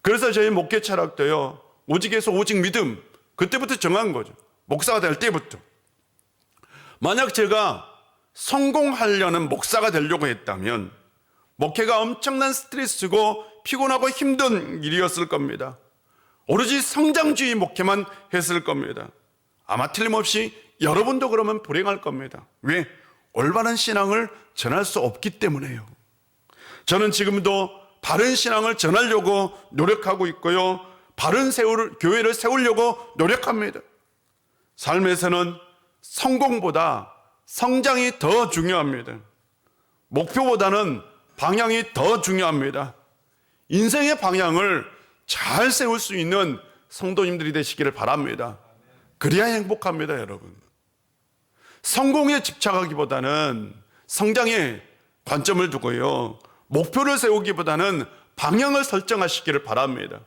Speaker 3: 그래서 저희 목회 철학도요, 오직에서 오직 믿음, 그때부터 정한 거죠. 목사가 될 때부터. 만약 제가 성공하려는 목사가 되려고 했다면 목회가 엄청난 스트레스고 피곤하고 힘든 일이었을 겁니다. 오로지 성장주의 목회만 했을 겁니다. 아마 틀림없이 여러분도 그러면 불행할 겁니다. 왜? 올바른 신앙을 전할 수 없기 때문에요. 저는 지금도 바른 신앙을 전하려고 노력하고 있고요. 바른 교회를 세우려고 노력합니다. 삶에서는 성공보다 성장이 더 중요합니다. 목표보다는 방향이 더 중요합니다. 인생의 방향을 잘 세울 수 있는 성도님들이 되시기를 바랍니다. 그래야 행복합니다, 여러분. 성공에 집착하기보다는 성장에 관점을 두고요. 목표를 세우기보다는 방향을 설정하시기를 바랍니다.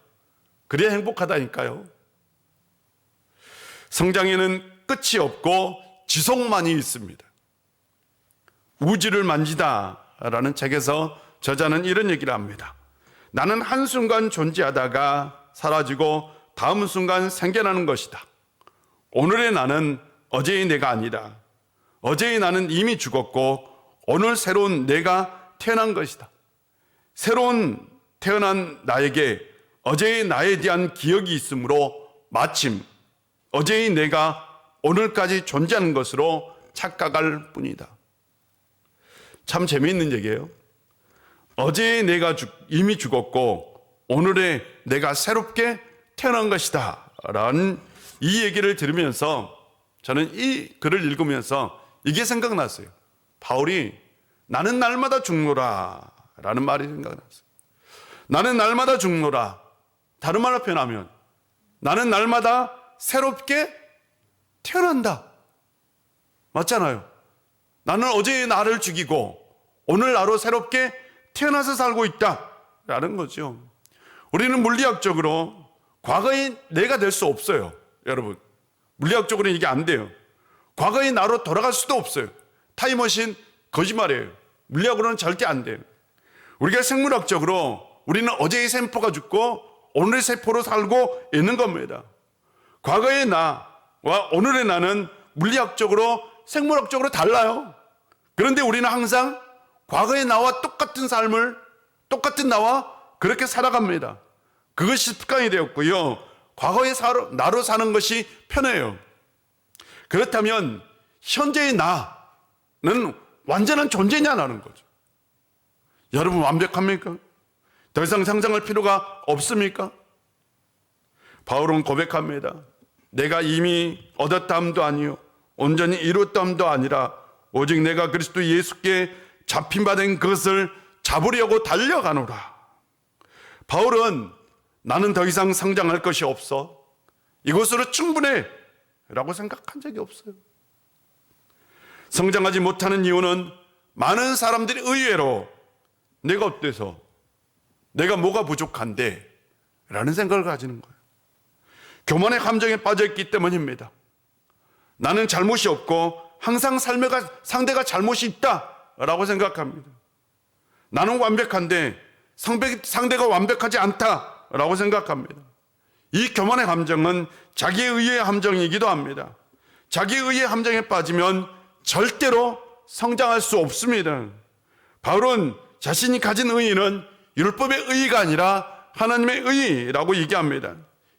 Speaker 3: 그래야 행복하다니까요. 성장에는 끝이 없고 지속만이 있습니다. 우주를 만지다라는 책에서 저자는 이런 얘기를 합니다. 나는 한순간 존재하다가 사라지고 다음 순간 생겨나는 것이다. 오늘의 나는 어제의 내가 아니다. 어제의 나는 이미 죽었고 오늘 새로운 내가 태어난 것이다. 새로운 태어난 나에게 어제의 나에 대한 기억이 있으므로 마침 어제의 내가 오늘까지 존재하는 것으로 착각할 뿐이다. 참 재미있는 얘기예요. 어제의 내가 이미 죽었고 오늘의 내가 새롭게 태어난 것이다 라는 이 얘기를 들으면서 저는 이 글을 읽으면서 이게 생각났어요. 바울이 나는 날마다 죽노라 라는 말이 생각났어요. 나는 날마다 죽노라. 다른 말로 표현하면 나는 날마다 새롭게 태어난다. 맞잖아요. 나는 어제의 나를 죽이고 오늘 나로 새롭게 태어나서 살고 있다 라는 거죠. 우리는 물리학적으로 과거의 내가 될 수 없어요. 여러분, 물리학적으로는 이게 안 돼요. 과거의 나로 돌아갈 수도 없어요. 타임머신 거짓말이에요. 물리학으로는 절대 안 돼요. 우리가 생물학적으로 우리는 어제의 세포가 죽고 오늘의 세포로 살고 있는 겁니다. 과거의 나와 오늘의 나는 물리학적으로 생물학적으로 달라요. 그런데 우리는 항상 과거의 나와 똑같은 삶을 똑같은 나와 그렇게 살아갑니다. 그것이 습관이 되었고요. 과거의 나로 사는 것이 편해요. 그렇다면 현재의 나는 완전한 존재냐라는 거죠. 여러분 완벽합니까? 더 이상 상상할 필요가 없습니까? 바울은 고백합니다. 내가 이미 얻었다함도 아니요 온전히 이뤘다함도 아니라 오직 내가 그리스도 예수께 잡힌 바 된 그것을 잡으려고 달려가노라. 바울은 나는 더 이상 성장할 것이 없어. 이것으로 충분해 라고 생각한 적이 없어요. 성장하지 못하는 이유는 많은 사람들이 의외로 내가 어때서 내가 뭐가 부족한데 라는 생각을 가지는 거예요. 교만의 감정에 빠져있기 때문입니다. 나는 잘못이 없고 항상 상대가 잘못이 있다라고 생각합니다. 나는 완벽한데 상대가 완벽하지 않다라고 생각합니다. 이 교만의 감정은 자기의 의의 함정이기도 합니다. 자기의 의의 함정에 빠지면 절대로 성장할 수 없습니다. 바울은 자신이 가진 의의는 율법의 의의가 아니라 하나님의 의의라고 얘기합니다.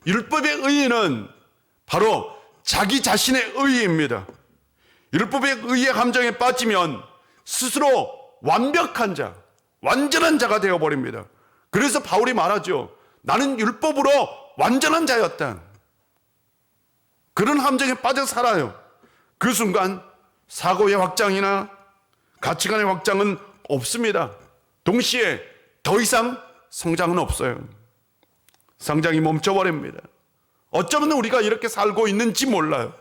Speaker 3: 율법의 의의는 바로 자기 자신의 의의입니다. 율법의 의의 함정에 빠지면 스스로 완벽한 자, 완전한 자가 되어버립니다. 그래서 바울이 말하죠. 나는 율법으로 완전한 자였다. 그런 함정에 빠져 살아요. 그 순간 사고의 확장이나 가치관의 확장은 없습니다. 동시에 더 이상 성장은 없어요. 성장이 멈춰버립니다. 어쩌면 우리가 이렇게 살고 있는지 몰라요.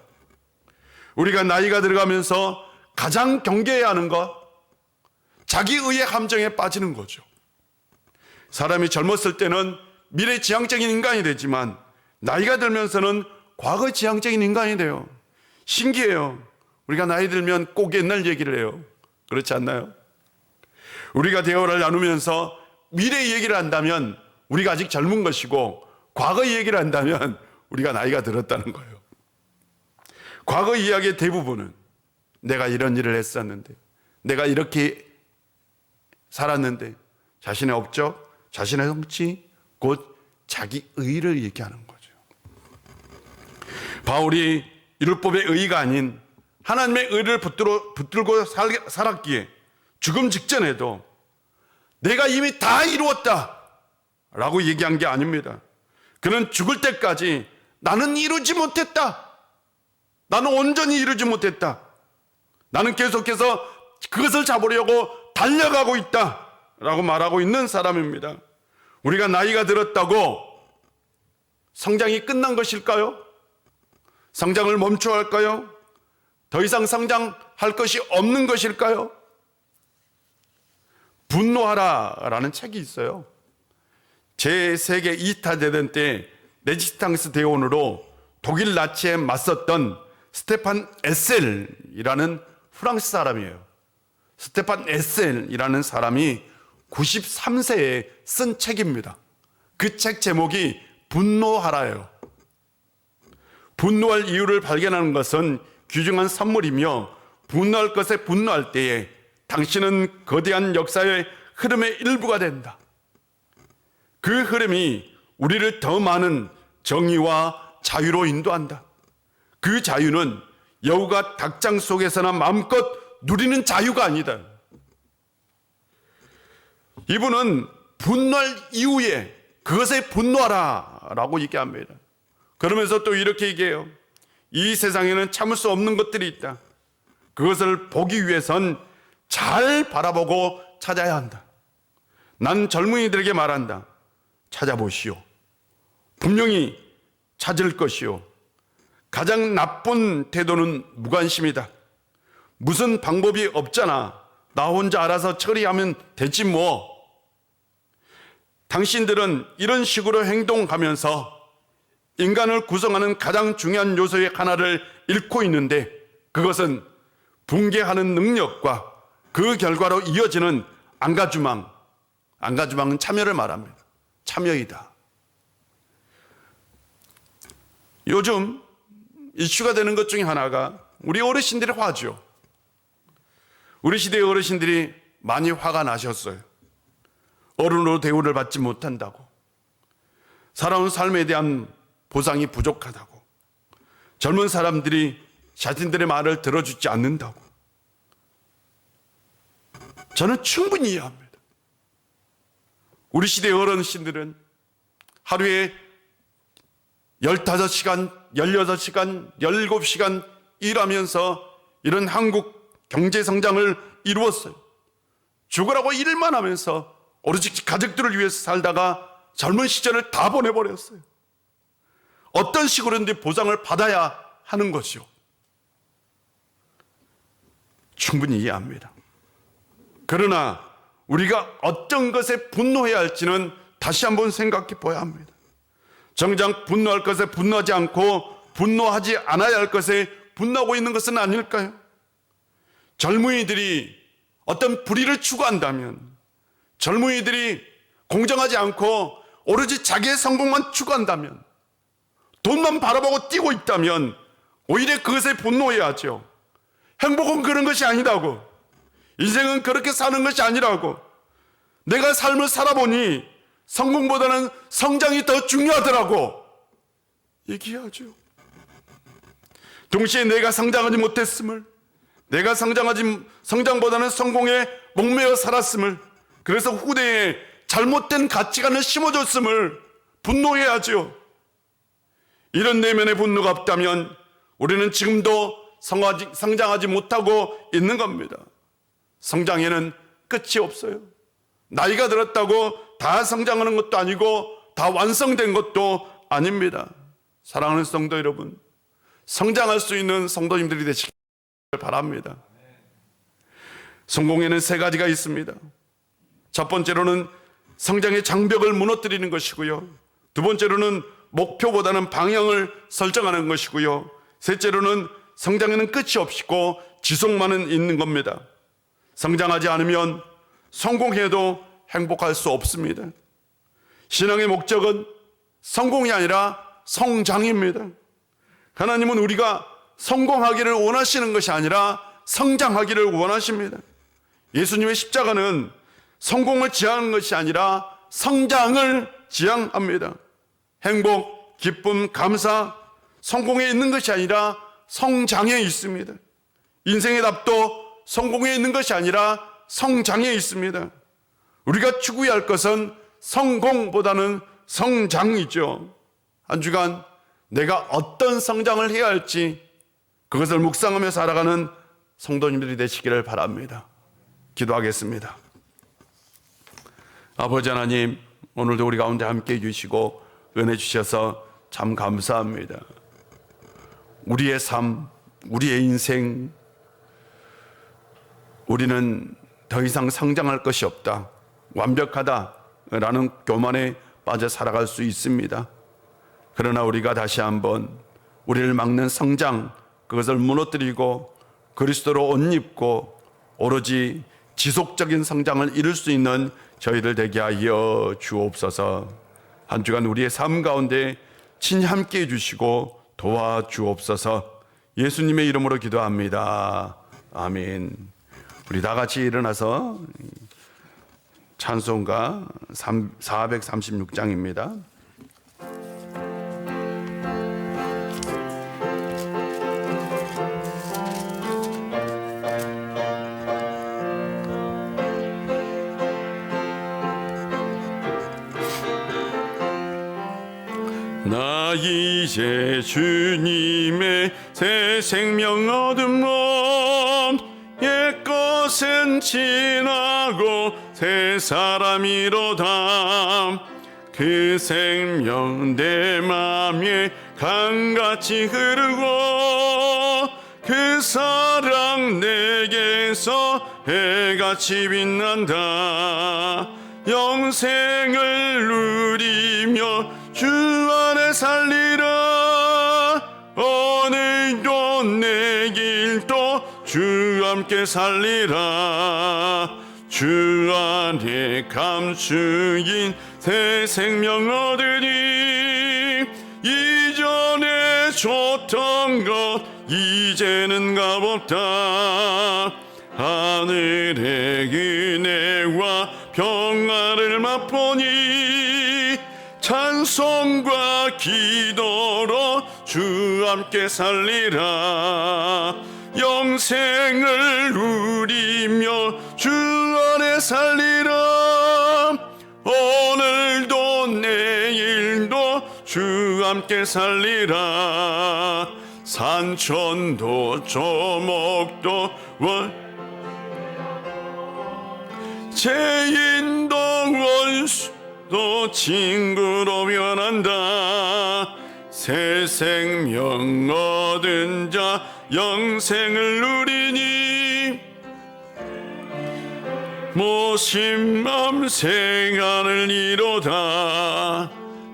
Speaker 3: 우리가 나이가 들어가면서 가장 경계해야 하는 것, 자기의의 함정에 빠지는 거죠. 사람이 젊었을 때는 미래지향적인 인간이 되지만 나이가 들면서는 과거지향적인 인간이 돼요. 신기해요. 우리가 나이 들면 꼭 옛날 얘기를 해요. 그렇지 않나요? 우리가 대화를 나누면서 미래 얘기를 한다면 우리가 아직 젊은 것이고, 과거 얘기를 한다면 우리가 나이가 들었다는 거예요. 과거 이야기의 대부분은 내가 이런 일을 했었는데, 내가 이렇게 살았는데, 자신의 업적, 자신의 성취, 곧 자기 의의를 얘기하는 거죠. 바울이 율법의 의의가 아닌 하나님의 의의를 붙들고 살았기에 죽음 직전에도 내가 이미 다 이루었다 라고 얘기한 게 아닙니다. 그는 죽을 때까지 나는 이루지 못했다, 나는 온전히 이루지 못했다, 나는 계속해서 그것을 잡으려고 달려가고 있다 라고 말하고 있는 사람입니다. 우리가 나이가 들었다고 성장이 끝난 것일까요? 성장을 멈춰야 할까요? 더 이상 성장할 것이 없는 것일까요? 분노하라라는 책이 있어요. 제2차 대전 때 레지스탕스 대원으로 독일 나치에 맞섰던 스테판 에셀이라는 프랑스 사람이에요. 스테판 에셀이라는 사람이 93세에 쓴 책입니다. 그 책 제목이 분노하라예요. 분노할 이유를 발견하는 것은 귀중한 선물이며, 분노할 것에 분노할 때에 당신은 거대한 역사의 흐름의 일부가 된다. 그 흐름이 우리를 더 많은 정의와 자유로 인도한다. 그 자유는 여우가 닭장 속에서나 마음껏 누리는 자유가 아니다. 이분은 분노할 이후에 그것에 분노하라 라고 얘기합니다. 그러면서 또 이렇게 얘기해요. 이 세상에는 참을 수 없는 것들이 있다. 그것을 보기 위해선 잘 바라보고 찾아야 한다. 난 젊은이들에게 말한다. 찾아보시오. 분명히 찾을 것이오. 가장 나쁜 태도는 무관심이다. 무슨 방법이 없잖아. 나 혼자 알아서 처리하면 되지 뭐. 당신들은 이런 식으로 행동하면서 인간을 구성하는 가장 중요한 요소의 하나를 잃고 있는데, 그것은 붕괴하는 능력과 그 결과로 이어지는 안가주망. 안가주망은 참여를 말합니다. 참여이다. 요즘 이슈가 되는 것 중에 하나가 우리 어르신들의 화죠. 우리 시대의 어르신들이 많이 화가 나셨어요. 어른으로 대우를 받지 못한다고, 살아온 삶에 대한 보상이 부족하다고, 젊은 사람들이 자신들의 말을 들어주지 않는다고. 저는 충분히 이해합니다. 우리 시대의 어르신들은 하루에 15시간, 16시간, 17시간 일하면서 이런 한국 경제 성장을 이루었어요. 죽으라고 일만 하면서 오로지 가족들을 위해서 살다가 젊은 시절을 다 보내버렸어요. 어떤 식으로든지 보상을 받아야 하는 것이요. 충분히 이해합니다. 그러나 우리가 어떤 것에 분노해야 할지는 다시 한번 생각해 봐야 합니다. 정작 분노할 것에 분노하지 않고 분노하지 않아야 할 것에 분노하고 있는 것은 아닐까요? 젊은이들이 어떤 불의를 추구한다면, 젊은이들이 공정하지 않고 오로지 자기의 성공만 추구한다면, 돈만 바라보고 뛰고 있다면 오히려 그것에 분노해야죠. 행복은 그런 것이 아니라고. 인생은 그렇게 사는 것이 아니라고. 내가 삶을 살아보니 성공보다는 성장이 더 중요하더라고 얘기하죠. 동시에 내가 성장하지 못했음을, 내가 성장보다는 성공에 목매어 살았음을, 그래서 후대에 잘못된 가치관을 심어줬음을 분노해야죠. 이런 내면의 분노가 없다면 우리는 지금도 성장하지 못하고 있는 겁니다. 성장에는 끝이 없어요. 나이가 들었다고 다 성장하는 것도 아니고 다 완성된 것도 아닙니다. 사랑하는 성도 여러분, 성장할 수 있는 성도님들이 되시길 바랍니다. 성공에는 세 가지가 있습니다. 첫 번째로는 성장의 장벽을 무너뜨리는 것이고요. 두 번째로는 목표보다는 방향을 설정하는 것이고요. 셋째로는 성장에는 끝이 없고 지속만은 있는 겁니다. 성장하지 않으면 성공해도 행복할 수 없습니다. 신앙의 목적은 성공이 아니라 성장입니다. 하나님은 우리가 성공하기를 원하시는 것이 아니라 성장하기를 원하십니다. 예수님의 십자가는 성공을 지향하는 것이 아니라 성장을 지향합니다. 행복, 기쁨, 감사, 성공에 있는 것이 아니라 성장에 있습니다. 인생의 답도 성공에 있는 것이 아니라 성장에 있습니다. 우리가 추구해야 할 것은 성공보다는 성장이죠. 한 주간 내가 어떤 성장을 해야 할지 그것을 묵상하며 살아가는 성도님들이 되시기를 바랍니다. 기도하겠습니다. 아버지 하나님, 오늘도 우리 가운데 함께해 주시고 은혜 주셔서 참 감사합니다. 우리의 삶, 우리의 인생, 우리는 더 이상 성장할 것이 없다, 완벽하다라는 교만에 빠져 살아갈 수 있습니다. 그러나 우리가 다시 한번 우리를 막는 성장, 그것을 무너뜨리고 그리스도로 옷 입고 오로지 지속적인 성장을 이룰 수 있는 저희들 되게 하여 주옵소서. 한 주간 우리의 삶 가운데 친히 함께 해주시고 도와주옵소서. 예수님의 이름으로 기도합니다. 아멘. 우리 다 같이 일어나서 찬송가 436장입니다. 나 이제 주님의 새 생명 얻음론, 옛것은 지나고 새 사람이로다. 그 생명 내 맘에 강같이 흐르고 그 사랑 내게서 해같이 빛난다. 영생을 누리며 주 안에 살리라. 오늘도 내일도 주 함께 살리라. 주 안에 감추인 새 생명 얻으니 이전에 줬던 것 이제는 값없다. 하늘의 은혜와 평화를 맛보니 찬송과 기도로 주 함께 살리라. 영생을 누리며 주 안에 살리라. 오늘도 내일도 주 함께 살리라. 산천도 조목도 죄인도 원수도 친구로 변한다. 새 생명 얻은 자 영생을 누리니 모심맘 생활을 이루다.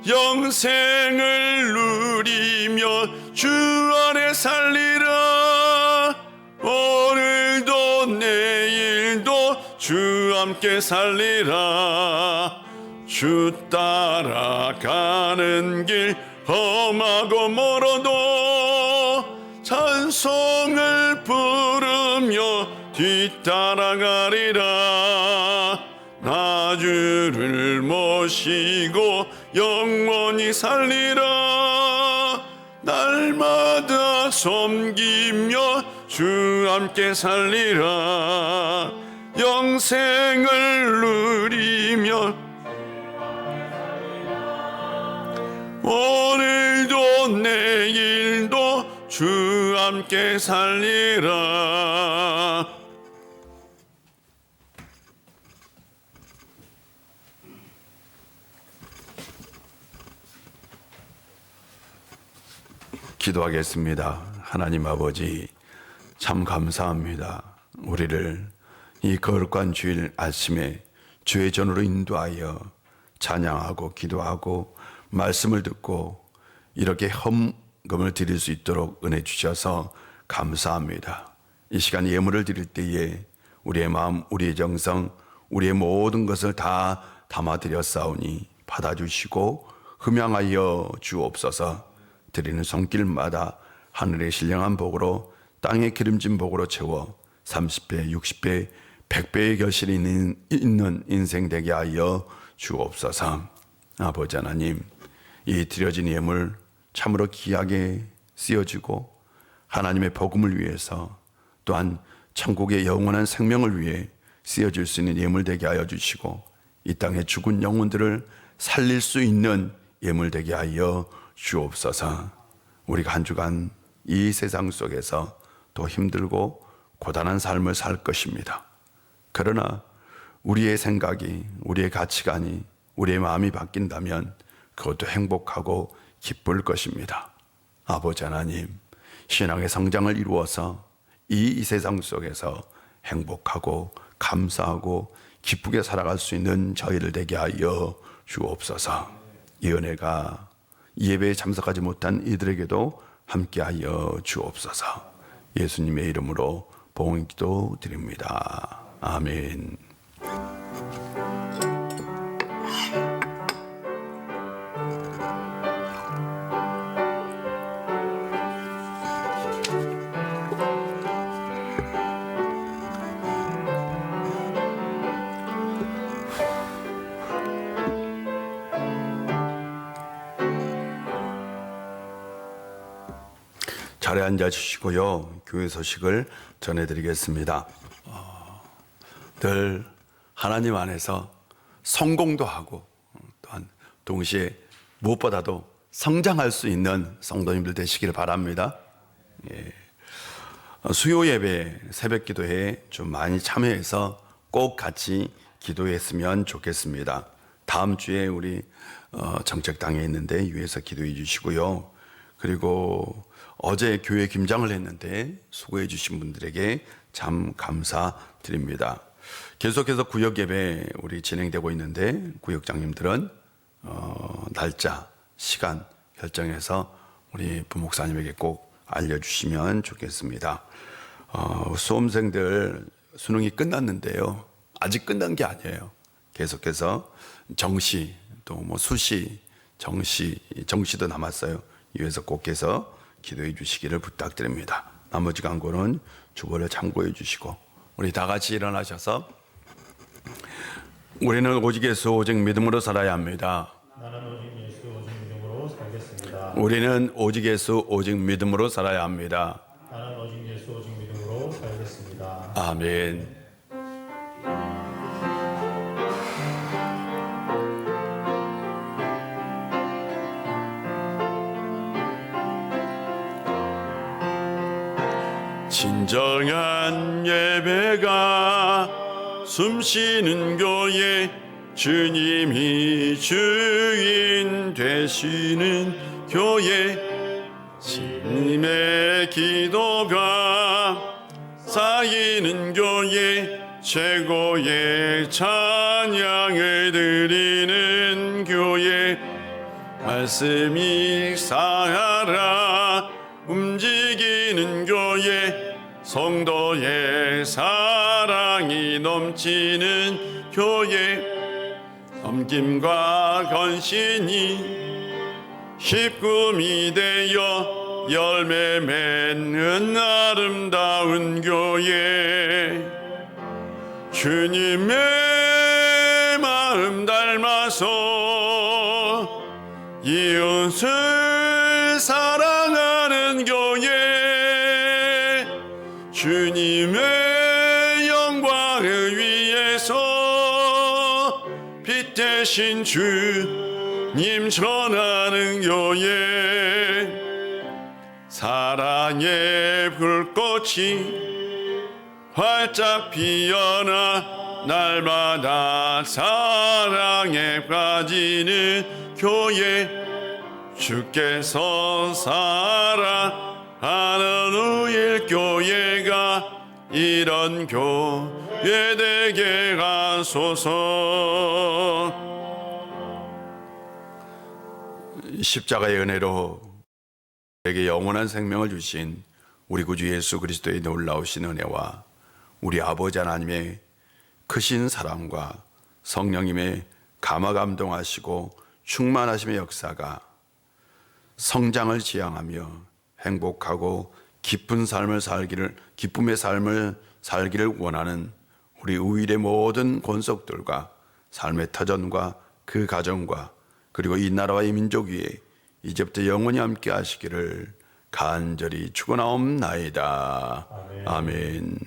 Speaker 3: 영생을 누리며 주 안에 살리라. 오늘도 내일도 주 함께 살리라. 주 따라가는 길 험하고 멀어도 찬송을 부르 섬기며 뒤따라가리라. 나 주를 모시고 영원히 살리라. 날마다 섬기며 주 함께 살리라. 영생을 누리며 오늘도 내일도 주 함께 살리라. 기도하겠습니다. 하나님 아버지, 참 감사합니다. 우리를 이 거룩한 주일 아침에 주의 전으로 인도하여 찬양하고 기도하고 말씀을 듣고 이렇게 헌금을 드릴 수 있도록 은혜 주셔서 감사합니다. 이 시간 예물을 드릴 때에 우리의 마음, 우리의 정성, 우리의 모든 것을 다 담아드렸사오니 받아주시고 흠양하여 주옵소서. 드리는 손길마다 하늘의 신령한 복으로 땅의 기름진 복으로 채워 30배, 60배, 100배의 결실이 있는 인생 되게 하여 주옵소서. 아버지 하나님, 이 드려진 예물 참으로 귀하게 쓰여지고 하나님의 복음을 위해서 또한 천국의 영원한 생명을 위해 쓰여질 수 있는 예물 되게 하여 주시고 이 땅의 죽은 영혼들을 살릴 수 있는 예물 되게 하여 주옵소서. 우리가 한 주간 이 세상 속에서 더 힘들고 고단한 삶을 살 것입니다. 그러나 우리의 생각이, 우리의 가치관이, 우리의 마음이 바뀐다면 그것도 행복하고 기쁠 것입니다. 아버지 하나님, 신앙의 성장을 이루어서 이 세상 속에서 행복하고 감사하고 기쁘게 살아갈 수 있는 저희를 되게 하여 주옵소서. 이 은혜가 이 예배에 참석하지 못한 이들에게도 함께하여 주옵소서. 예수님의 이름으로 봉기도 드립니다. 아멘. 자리에 앉아주시고요. 교회 소식을 전해드리겠습니다. 늘 하나님 안에서 성공도 하고 또한 동시에 무엇보다도 성장할 수 있는 성도님들 되시기를 바랍니다. 수요 예배, 새벽 기도회에 좀 많이 참여해서 꼭 같이 기도했으면 좋겠습니다. 다음 주에 우리 정책당에 있는데 위에서 기도해 주시고요. 그리고 어제 교회 김장을 했는데 수고해 주신 분들에게 참 감사드립니다. 계속해서 구역 예배 우리 진행되고 있는데 구역장님들은 날짜, 시간 결정해서 우리 부목사님에게 꼭 알려주시면 좋겠습니다. 수험생들 수능이 끝났는데요. 아직 끝난 게 아니에요. 계속해서 정시, 또 뭐 수시, 정시도 남았어요. 이에서 꼭 해서 기도해 주시기를 부탁드립니다. 나머지 광고는 주보를 참고해 주시고 우리 다 같이 일어나셔서 우리는 오직 예수 오직 믿음으로 살아야 합니다.
Speaker 1: 나는 오직 예수 오직 믿음으로 살겠습니다.
Speaker 3: 우리는 오직 예수 오직 믿음으로 살아야 합니다.
Speaker 1: 나는 오직 예수 오직 믿음으로 살겠습니다.
Speaker 3: 아멘. 진정한 예배가 숨쉬는 교회, 주님이 주인 되시는 교회, 주님의 기도가 쌓이는 교회, 최고의 찬양을 드리는 교회, 말씀이 살아 움직이는 교회, 성도의 사랑이 넘치는 교회, 섬김과 헌신이 십금이 되어 열매 맺는 아름다운 교회, 주님의 마음 닮아서 이웃을 사랑하는 교회, 주님의 영광을 위해서 빛 대신 주님 전하는 교회, 사랑의 불꽃이 활짝 피어나 날마다 사랑에 빠지는 교회, 주께서 사랑하는 우일 교회가 이런 교회 되게 하소서. 십자가의 은혜로 우리에게 영원한 생명을 주신 우리 구주 예수 그리스도의 놀라우신 은혜와 우리 아버지 하나님의 크신 사랑과 성령님의 감화감동하시고 충만하심의 역사가 성장을 지향하며 행복하고 기쁨의 삶을 살기를 원하는 우리 우일의 모든 권속들과 삶의 터전과 그 가정과 그리고 이 나라와 이 민족 위에 이제부터 영원히 함께 하시기를 간절히 축원하옵나이다. 아멘.